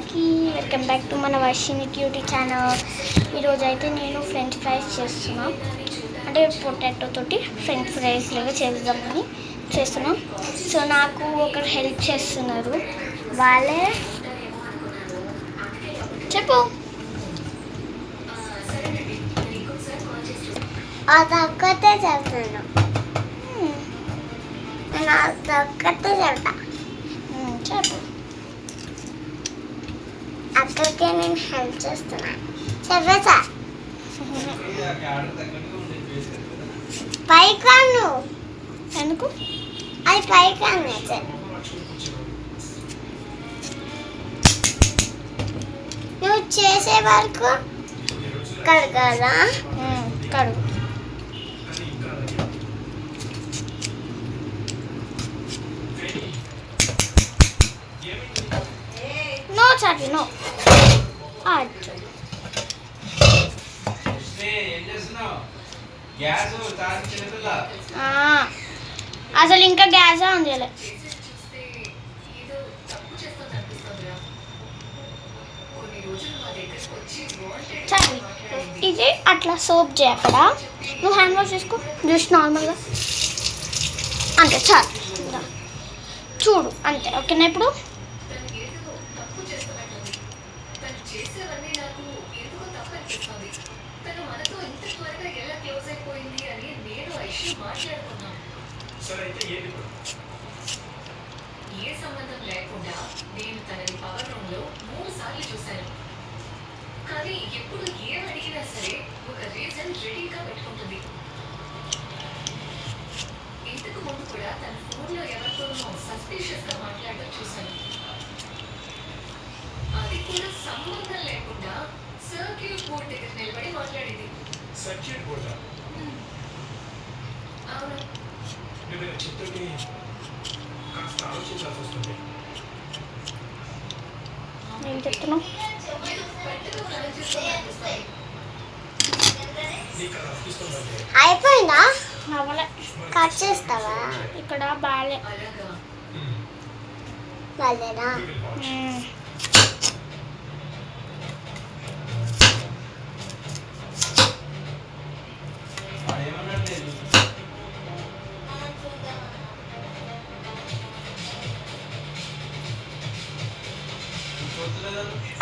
అందరికీ welcome back to మన Varshini cutie channel. ఈరోజు అయితే నేను ఫ్రెంచ్ ఫ్రైస్ చేస్తున్నా, అంటే పొటాటో తోటి ఫ్రెంచ్ ఫ్రైస్ లాగా చేద్దామని చేస్తున్నా. సో నాకు ఒకరు హెల్ప్ చేస్తున్నారు, వాళ్ళే చెప్పు. అదొక్కటే చెప్తాను, నేను అదొక్కటే చెప్తా. చెప్పు. అక్కడికే నేను హెల్ప్ చేస్తున్నాను. చెప్పేసా పైకాను ఎందుకు అది పైకాను నువ్వు చేసే వరకు కడగాలా? కడుగు. నో చాటి నో. అసలు ఇంకా గ్యాస్ ఆన్ చేయలే. చాలు, ఇది అట్లా సోప్ చేయ. అక్కడ నువ్వు హ్యాండ్ వాష్ చేసుకో జస్ట్ నార్మల్గా, అంతే చాలు. చూడు అంతే, ఓకేనా? ఇప్పుడు ఏ సంబంధం లేకుండా నేను తనని పవర్ రూమ్ లో 3 సార్లు చూశాను, కానీ ఎప్పుడు ఏం అడిగినా సరే ఒక రీజన్ రెడీగా పెట్టుకుంటుంది. ఇంతకు ముందు కూడా తన ఫోన్ లో ఎవరితోనో సస్పిషియస్ గా మాట్లాడడం చూశాను. అది కూడా సంబంధం లేకుండా సర్క్యూట్ బోర్డ్ దగ్గర నిలబడి మాట్లాడింది. సర్క్యూట్ బోర్డా? అవును. నువ్వు చెప్తుంటే కాస్త ఆలోచించాల్సి వస్తుంది. ఏం చెప్తున్నావు? అయిపోయిందా? అవ్వలే. కట్ చేస్తావా? ఇక్కడ బాలే. వాళ్ళేనా?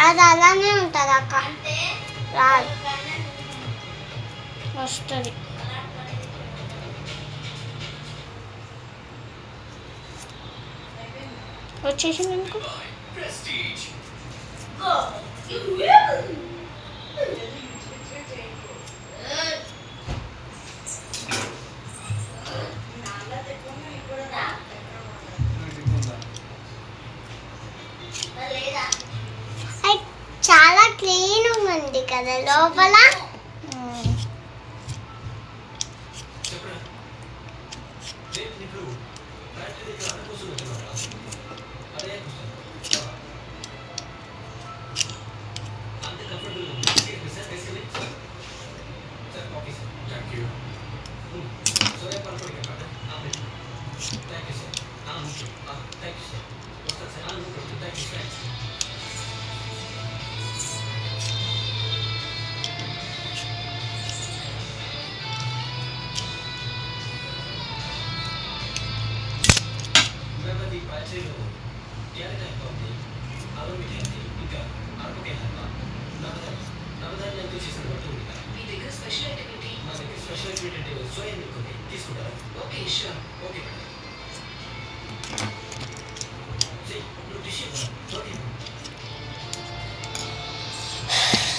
అది అలానే ఉంటుంది అక్క, రాదు. వస్తుంది. వచ్చేసింది అనుకో. చాలా క్లీన్ ఉంది కదా లోపల.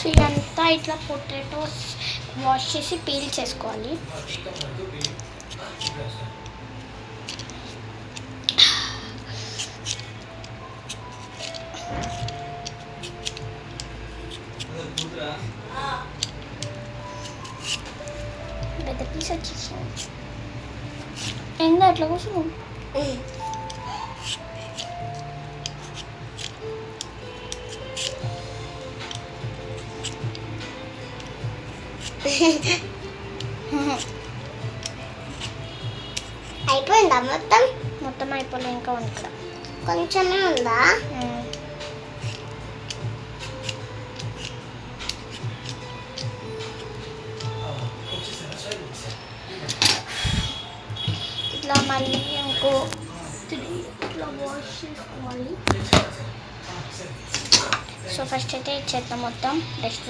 ఇదంతా ఇట్లా పొటాటోస్ వాష్ చేసి పీల్ చేసుకోవాలి. పెద్ద పీస్ వచ్చేసింది. ఏందో అట్లా కూర్చున్నావు? అయిపోయిందా మొత్తం? మొత్తం అయిపోలే, ఇంకా ఉంది ఇక్కడ. కొంచెమే ఉందా? సో ఫస్ట్ అయితే చేద్దాం మొత్తం డస్ట్.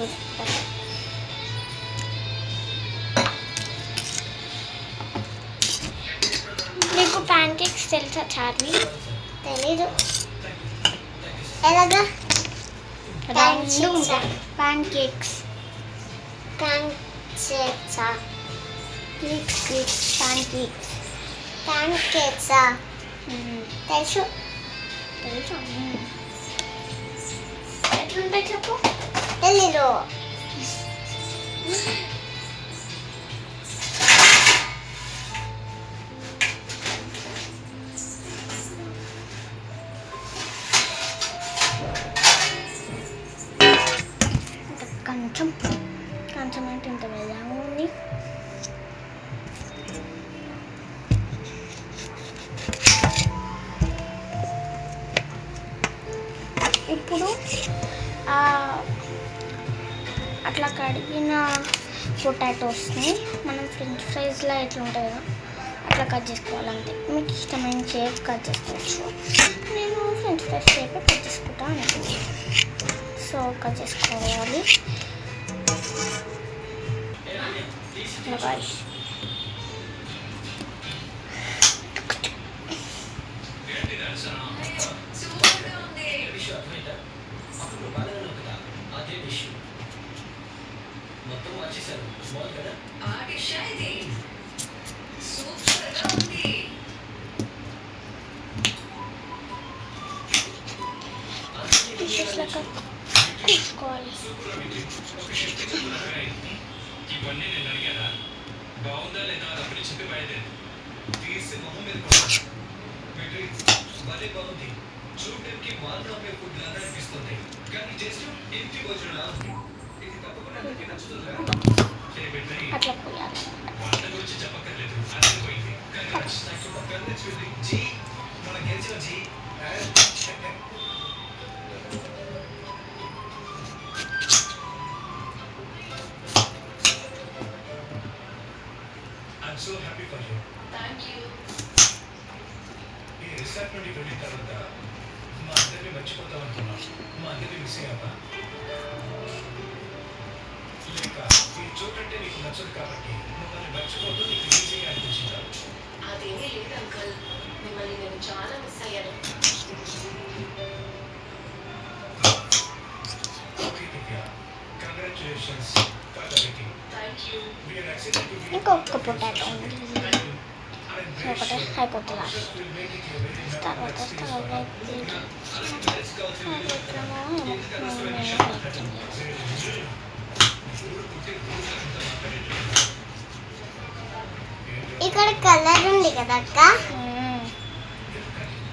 మీకు ప్యాన్ కేక్స్ తెలుసా చార్వి? తెలీదు. ఎలాగా? రౌండ్ ఉంటాయి ప్యాన్ కేక్స్. ప్యాన్ కేక్సా? ప్యాన్ కేక్స్ ప్యాన్ కేక్సా? తెలుసు. తెలుసా? ఎట్లుంటాయి చెప్పు. తెలీదు. కొంచెం కొంచెం అంటే ఇంత వెళ్ళాము ఉంది. ఇప్పుడు అట్లా కడిగిన పొటాటోస్ని మనం ఫ్రెంచ్ ఫ్రైస్లో ఎట్లా ఉంటుంది కదా అట్లా కట్ చేసుకోవాలంటే మీకు ఇష్టమైన షేప్ కట్ చేసుకోవచ్చు. నేను ఫ్రెంచ్ ఫ్రైస్ షేప్ కట్ చేసుకుంటాను. సో కట్ చేసుకోవాలి. guys. సూపర్గా ఉంది. ఆ డిష్ ఇది సూపర్గా ఉంది. డిషెస్ లెక్క తీసుకోవాలి. ఇవన్నీ నేను అడిగానా? బాగుందా లేదా అప్పుడు చెప్పి బయలుదేరి తీసి మొహం మీద భలే బాగుంది. చూడడానికి మాత్రమే ఫుడ్ లాగా అనిపిస్తుంది, కానీ జస్ట్ ఇంటి భోజనంలా ఉంది. ఇది తప్పకుండా అందరికీ నచ్చుతుందా? అట్లా పోయాలి. వంట గురించి చెప్పక్కర్లేదు, అర్థమైపోయింది. కంగ్రాట్స్, జీ మన గెలిచిన జీ. I'm so happy for you. Thank you. ఈ రిసార్ట్ నుండి వెళ్ళిన తర్వాత మా అందరినీ మర్చిపోతాం అనుకున్నాం. మా అందరినీ మిస్ అయ్యావా? లేక ఈ చోటంటే నీకు నచ్చదు కాబట్టి మమ్మల్ని మర్చిపోతూ నీకు ఈజీగా అనిపించిందా? అదేమీ లేదు అంకల్, మిమ్మల్ని నేను చాలా మిస్ అయ్యాను. Okay Divya, congratulations for the meeting. Thank you. We are excited to be ఇంకొక పొటాటో ఉంది. I'm ఒకటి అయిపోతుంది. will make it your very తర్వాత స్టవ్ అయితే ఇక్కడ కలర్ ఉంది కదా అక్క,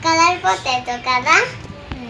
కలర్ పొటాటో కదా.